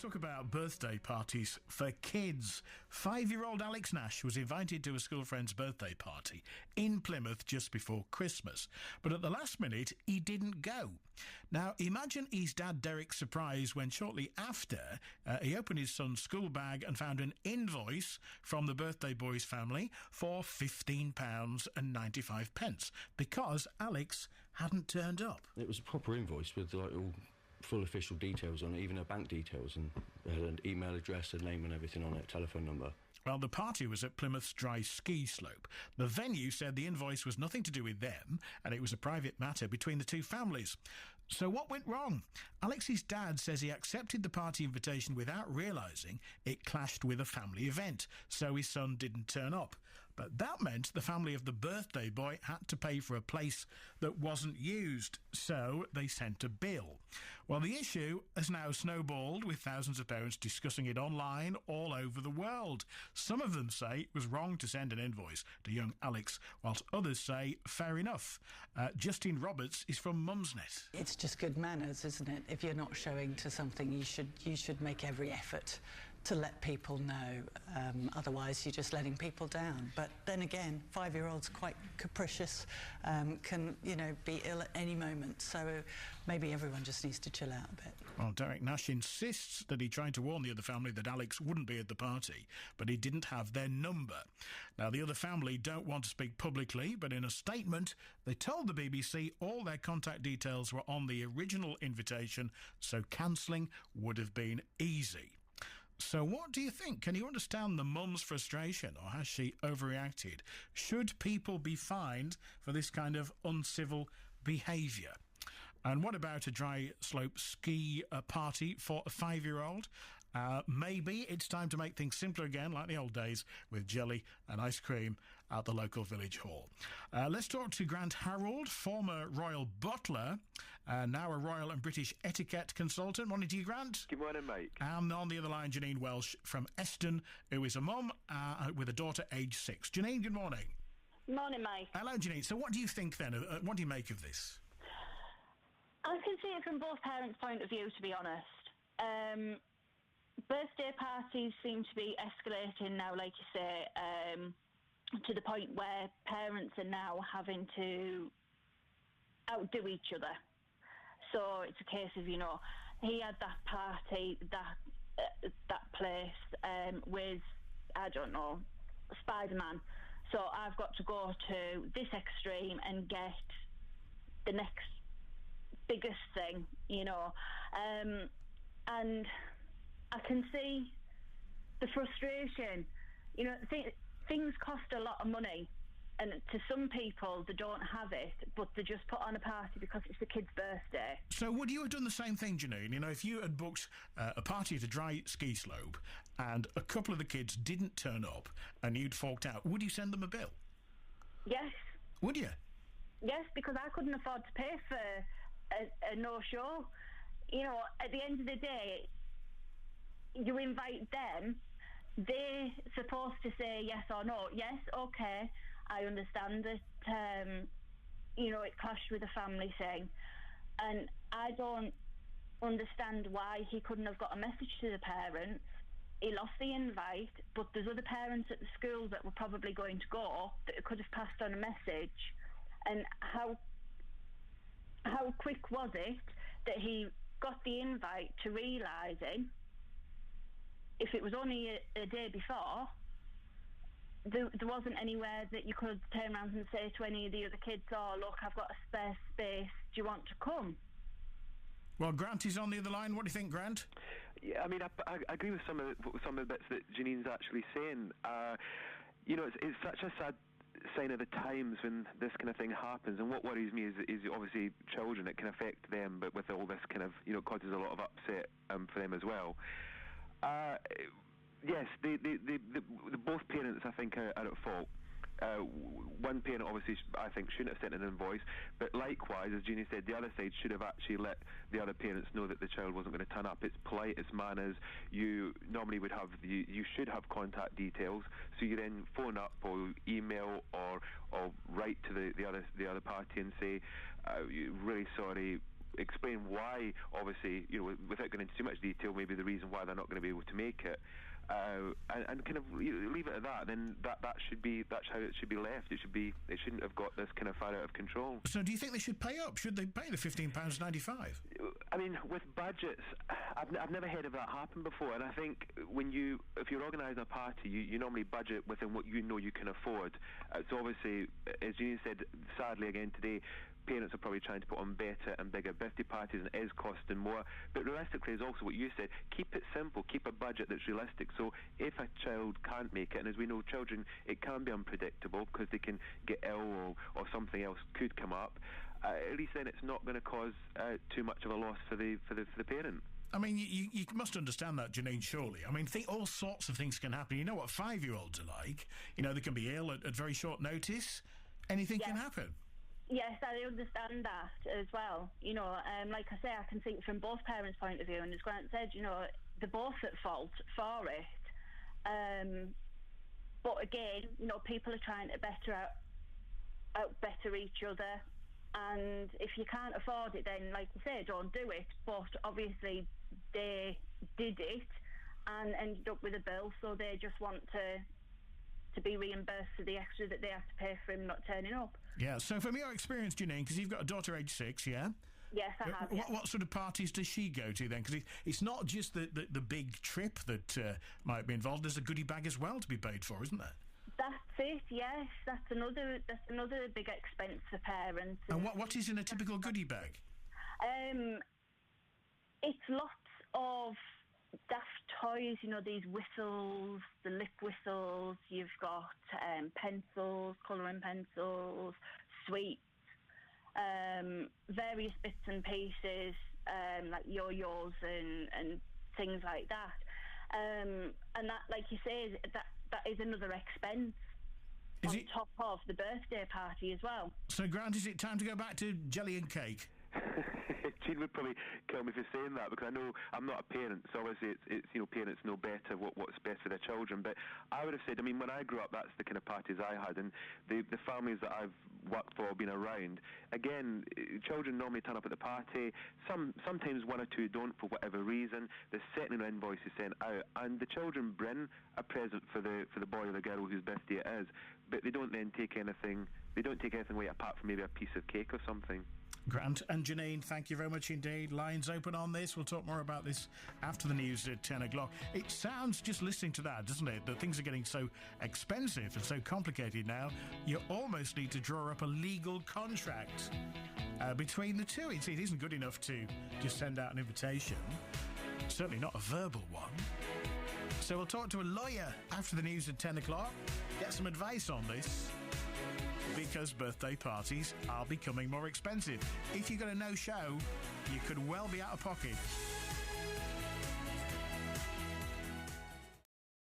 talk about birthday parties for kids. 5-year-old Alex Nash was invited to a school friend's birthday party in Plymouth just before Christmas. But at the last minute, he didn't go. Now, imagine his dad Derek's surprise when shortly after he opened his son's school bag and found an invoice from the birthday boy's family for £15.95 because Alex hadn't turned up. It was a proper invoice with like all full official details on it, even her bank details, and had an email address, a name and everything on it, telephone number. Well, the party was at Plymouth's dry ski slope. The venue said the invoice was nothing to do with them and it was a private matter between the two families. So what went wrong? Alex's dad says he accepted the party invitation without realising it clashed with a family event, so his son didn't turn up. But that meant the family of the birthday boy had to pay for a place that wasn't used, so they sent a bill. Well, the issue has now snowballed, with thousands of parents discussing it online all over the world. Some of them say it was wrong to send an invoice to young Alex, whilst others say fair enough. Justine Roberts is from Mumsnet. It's just good manners, isn't it? If you're not showing to something, you should make every effort to let people know. Otherwise, you're just letting people down. But then again, 5-year-olds quite capricious, can be ill at any moment. So maybe everyone just needs to chill out a bit. Well, Derek Nash insists that he tried to warn the other family that Alex wouldn't be at the party, but he didn't have their number. Now, the other family don't want to speak publicly, but in a statement, they told the BBC all their contact details were on the original invitation, so cancelling would have been easy. So what do you think? Can you understand the mum's frustration, or has she overreacted? Should people be fined for this kind of uncivil behaviour? And what about a dry slope ski party for a 5-year-old? Maybe it's time to make things simpler again, like the old days, with jelly and ice cream at the local village hall. Let's talk to Grant Harrold, former royal butler, now a royal and British etiquette consultant. Morning to you, Grant. Good morning, Mike. And on the other line, Janine Welsh from Eston, who is a mum with a daughter aged 6. Janine, good morning. Morning, Mike. Hello, Janine. So what do you think then? What do you make of this? I can see it from both parents' point of view, to be honest. Birthday parties seem to be escalating now, like you say, to the point where parents are now having to outdo each other. So it's a case of, he had that party, that place with, I don't know, Spider-Man. So I've got to go to this extreme and get the next biggest thing, and I can see the frustration. Things cost a lot of money, and to some people they don't have it, but they just put on a party because it's the kid's birthday. So would you have done the same thing, Janine? If you had booked a party at a dry ski slope and a couple of the kids didn't turn up and you'd forked out, would you send them a bill? Yes. Would you? Yes, because I couldn't afford to pay for a no-show. At the end of the day, you invite them, they're supposed to say yes or no. Yes, okay, I understand that, it clashed with a family thing, and I don't understand why he couldn't have got a message to the parents. He lost the invite, but there's other parents at the school that were probably going to go that could have passed on a message. And how quick was it that he got the invite to realising, if it was only a day before, there wasn't anywhere that you could turn around and say to any of the other kids, oh, look, I've got a spare space, do you want to come? Well, Grant is on the other line. What do you think, Grant? Yeah, I agree with some of the bits that Janine's actually saying. It's such a sad sign of the times when this kind of thing happens, and what worries me is obviously children. It can affect them, but with all this kind of causes a lot of upset for them as well. Yes, the both parents I think are at fault. One parent obviously I think shouldn't have sent an invoice, but likewise, as Jeannie said, the other side should have actually let the other parents know that the child wasn't going to turn up. It's polite, it's manners. You normally would have you should have contact details, so you then phone up or email or write to the other party and say, really sorry, explain why, obviously, without going into too much detail, maybe the reason why they're not going to be able to make it. And kind of leave it at that. Then that's how it should be left. It shouldn't have got this kind of far out of control. So, do you think they should pay up? Should they pay the £15.95? I mean, with budgets, I've never heard of that happen before. And I think if you're organising a party, you normally budget within what you know you can afford. So obviously, as Jeannie said, sadly again today, parents are probably trying to put on better and bigger birthday parties, and it is costing more. But realistically, is also what you said, keep it simple, keep a budget that's realistic. So if a child can't make it, and as we know, children, it can be unpredictable because they can get ill or something else could come up, at least then it's not going to cause too much of a loss for the parent. I mean, you must understand that, Janine, surely. I mean, all sorts of things can happen. You know what 5-year-olds are like. They can be ill at very short notice. Anything can happen. Yes, I understand that as well. Like I say, I can see it from both parents' point of view, and as Grant said, they're both at fault for it. But again, people are trying to better each other, and if you can't afford it, then, like you say, don't do it. But obviously, they did it and ended up with a bill, so they just want to be reimbursed for the extra that they have to pay for him not turning up. Yeah, so from your experience, Janine, because you've got a daughter aged 6, yeah? Yes, I have. What sort of parties does she go to then? Because it's not just the big trip that might be involved. There's a goodie bag as well to be paid for, isn't there? That's it, yes. That's another big expense for parents. And what is in a typical goodie bag? It's lots of daft toys, these whistles, the lip whistles. You've got pencils, colouring pencils, sweets, various bits and pieces, like yo-yos and things like that. And that, like you say, that is another expense on top of the birthday party as well. So, Grant, is it time to go back to jelly and cake? Jean would probably kill me for saying that, because I know I'm not a parent, so obviously it's parents know better what's best for their children. But I would have said, when I grew up, that's the kind of parties I had, and the families that I've worked for, been around, again, children normally turn up at the party. Sometimes one or two don't for whatever reason. The second invoice is sent out, and the children bring a present for the boy or the girl whose birthday it is, but they don't then take anything. They don't take anything away apart from maybe a piece of cake or something. Grant and Janine, thank you very much indeed. Lines open on this. We'll talk more about this after the news at 10 o'clock. It sounds, just listening to that, doesn't it, that things are getting so expensive and so complicated now, you almost need to draw up a legal contract between the two. It isn't good enough to just send out an invitation. Certainly not a verbal one. So we'll talk to a lawyer after the news at 10 o'clock, get some advice on this, because birthday parties are becoming more expensive. If you've got a no-show, you could well be out of pocket.